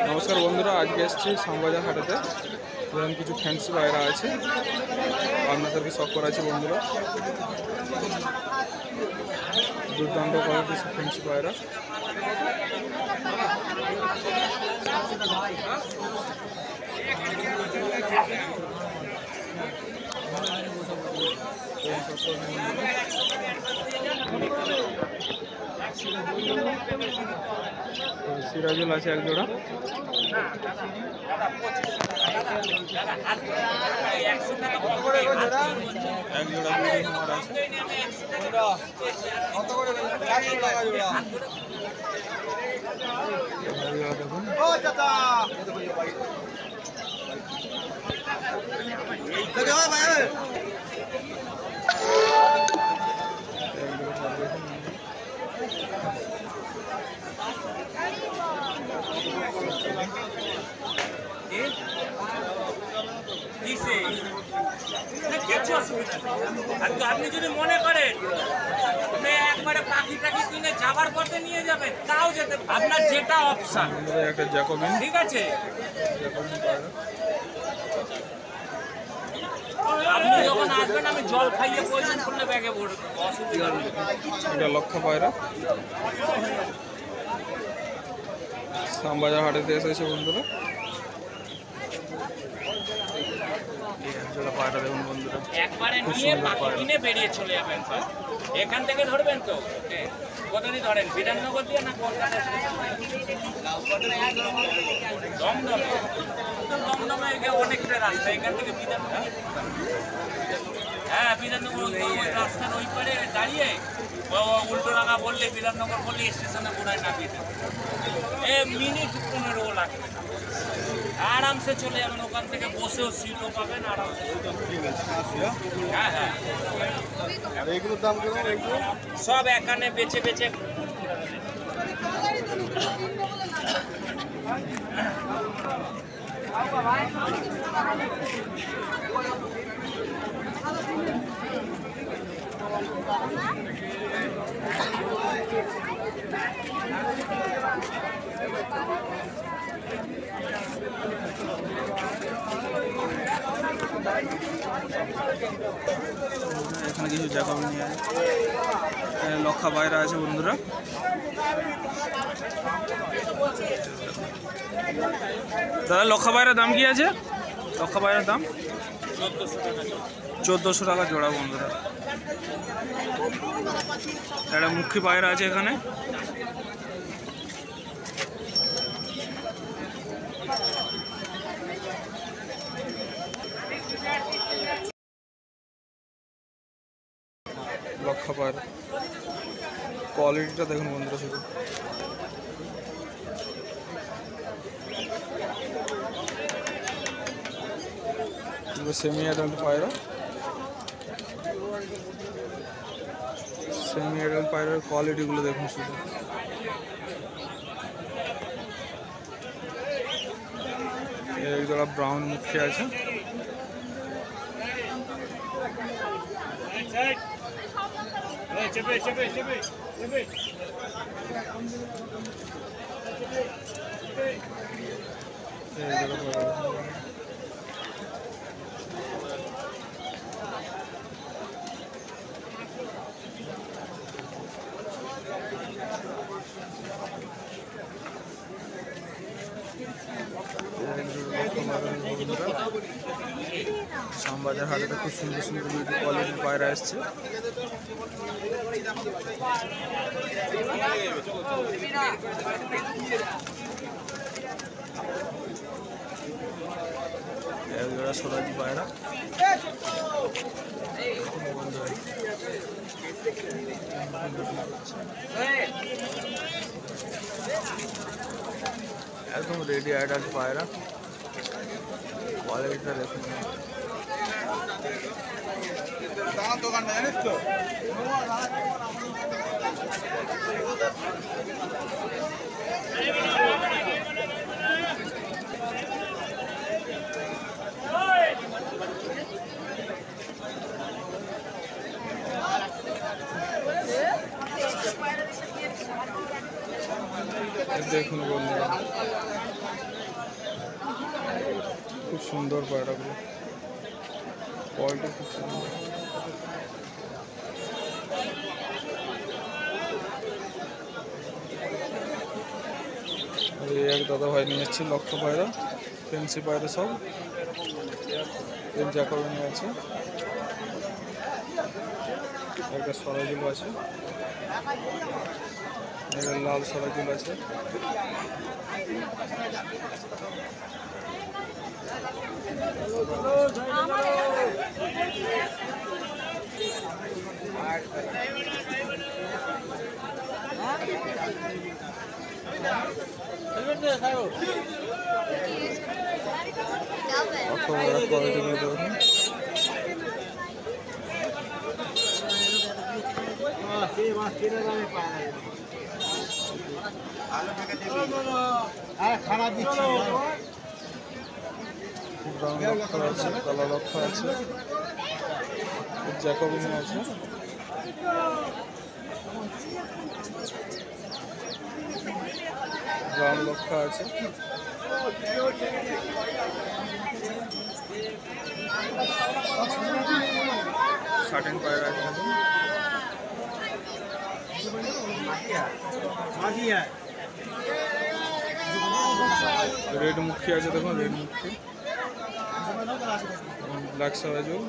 নমস্কার বন্ধুরা, আজকে এসেছি শ্যামবাজার হাটেতে। ধরুন কিছু ফ্যান্সি পায়রা আছে, আপনাদেরকে শখ করা আছে বন্ধুরা। দুর্দান্ত কোয়ালিটির ফ্যান্সি পায়রা। সিরাজুল আছে এক জোড়া। এক জোড়া বিউটি আছে। আপনি যদি মনে করেন একবারে পাখি টাকি কিনে যাবার পথে নিয়ে যাবেন তাও যেতে, আপনার যেটা অপশন। ঠিক আছে, আপনি যখন আসবেন আমি জল খাইয়ে প্রয়োজন করলে ব্যাগে ভরবো, অসুবিধা নেই। এটা লক্ষা পায়রা শ্যামবাজার হাটেতে এসেছে বন্ধুরা। পায়রা দেখুন বন্ধুরা, একবারে নিয়ে পাখি কিনে বেরিয়ে চলে যাবেন। এখান থেকে ধরবেন তো কতদিন ধরেন, বিধাননগর দিয়ে না কলকাতা? দমদমে অনেকটা রাস্তা, এখান থেকে বিধাননগর। হ্যাঁ, বিধাননগর রাস্তার ওই পারে দাঁড়িয়ে উল্টো রাঙা বললে, বিধাননগর বললে স্টেশনে বোনায় নামিয়ে দেবে। মিনিট 15 লাগবে, আরামসে চলে যাবেন। ওখান থেকে বসেও সিটও পাবেন আরামসে। হ্যাঁ হ্যাঁ, এইগুলোর দাম কেমন? সব এখানে বেচে বেচে এখানে কিছু জায়গা নিয়ে লক্ষা পায়রা আছে বন্ধুরা। দাদা লক্ষা পায়রার দাম কি আছে? লক্ষা পায়রার দাম 1400 টাকা জোড়া বন্ধুরা। একটা মুখী পায়রা আছে এখানে। লক্ষা পায়রা কোয়ালিটিটা দেখুন বন্ধুরা শুধু। সেমি অ্যাডাল্ট পায়রা, সেমি অ্যাডাল্ট পায়রার কোয়ালিটিগুলো দেখুন শুধু। এক জোড়া ব্রাউন মুখী আছে। শ্যামবাজার হাটেতে খুব সুন্দর সুন্দর কোয়ালিটির পায়রা এসছে। এক জোড়া সোনালি পায়রা। একদম রেডি অ্যাডাল্ট পায়রা, কোয়ালিটিটা দেখুন। দোকান জানিস তো দেখুন বন্ধুরা, খুব সুন্দর পায়রাগুলো, কোয়ালিটি খুব সুন্দর। এই এক দাদা ভাই নিয়ে এসছে লক্ষ্য পায়রা, ফেন্সি পায়রা সব, জ্যাকোবিন আছে, একটা সরাইগুলো আছে, লাল সরাইগুলো আছে। কোয়ালিটিগুলো দেখুন, ব্রাউন লক্ষ্য আছে, কালো লক্ষ্য আছে, জ্যাকোবিন আছে, ব্রাউন লক্ষ্য আছে, শার্টিন পায়রা আছে, রেড মুখী আছে, দেখুন রেড মুখী, ব্ল্যাক সারাজুল,